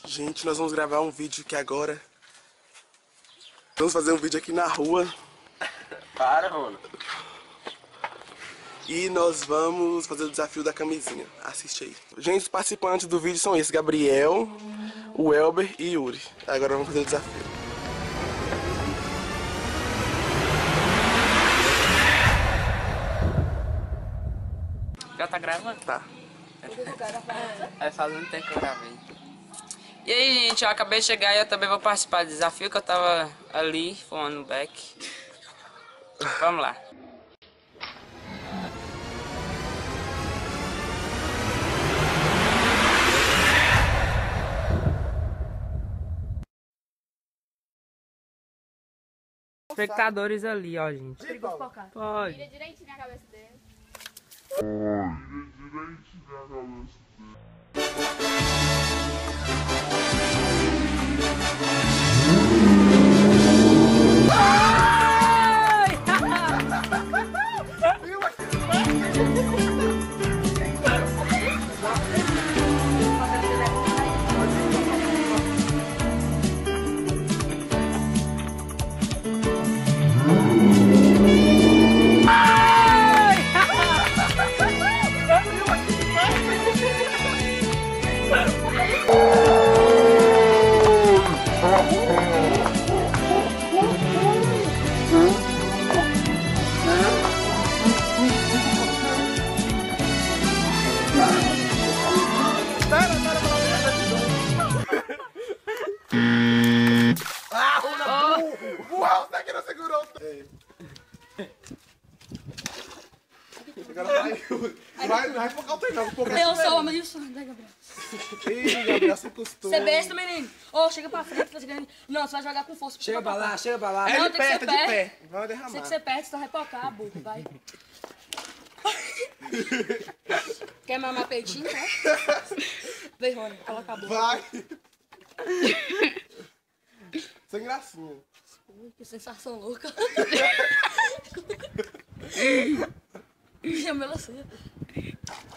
Gente, nós vamos gravar um vídeo aqui agora. Vamos fazer um vídeo aqui na rua. Para, Rona. E nós vamos fazer o desafio da camisinha. Assiste aí. Gente, os participantes do vídeo são esses: Gabriel, o Elber e Yuri. Agora vamos fazer o desafio. Já tá gravando? Tá. É fazendo tempo que eu gravei. E aí, gente, eu acabei de chegar e eu também vou participar do desafio, que eu tava ali, fumando no beck. Vamos lá. Espectadores ali, ó, gente. Pode. Vira direitinho na cabeça dele. Uau, você que não segurou. Agora vai focar o treinado. Eu sou o meio sonho, né, Gabriel? Ih, Gabriel, você custou. Você é besta, menino. Ô, chega pra frente, tá chegando. Não, você vai jogar com força. Chega pra lá, chega pra lá. É Não, de tem que pé, ser tá de pé. pé. Vai derramar. Tem que ser perto, senão vai pocar, burro, vai. Quer mamar peitinho, né? Vem, Rony, coloca a boca. Vai. Sem gracinha. Ui, que sensação louca. Minha melancia.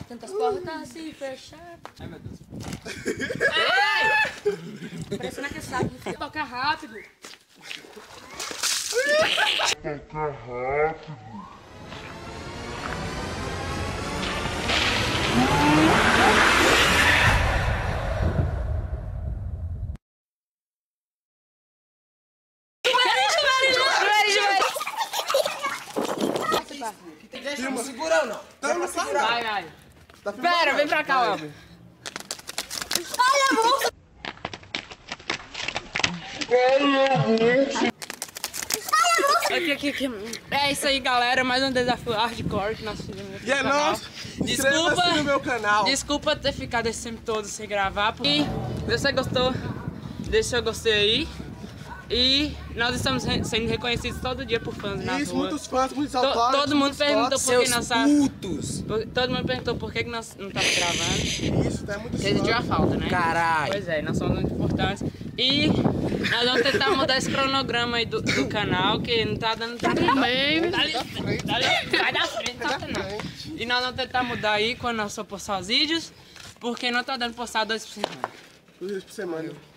Tantas portas se fechar. Ai, meu Deus. Ai! Parecendo que sabe. Toca rápido. Filma. Segura ou não? Então não sai, não. Vai, vai. Tá filmando, Pera, não. vem pra cá, Vai. Elber. Olha a bolsa! Aqui. É isso aí, galera. Mais um desafio hardcore que nós fizemos aqui E é no canal. nóis. Inscreva-se no meu canal. Desculpa ter ficado esse tempo todo sem gravar. E se você gostou, deixa seu gostei aí. E nós estamos sendo reconhecidos todo dia por fãs na Isso, rua. muitos fãs, muitos autógrafos. Todo mundo perguntou por que nós putos! Todo mundo perguntou por que nós não estamos gravando. Isso, tá muito Porque existiu a falta, né? Caralho! Pois é, nós somos muito importantes. E nós vamos tentar mudar esse cronograma aí do canal, que não tá dando pra também. Vai da frente, tá não. E nós vamos tentar mudar aí quando nós for postar os vídeos, porque não tá dando postar 2 por semana. 2 vezes por semana.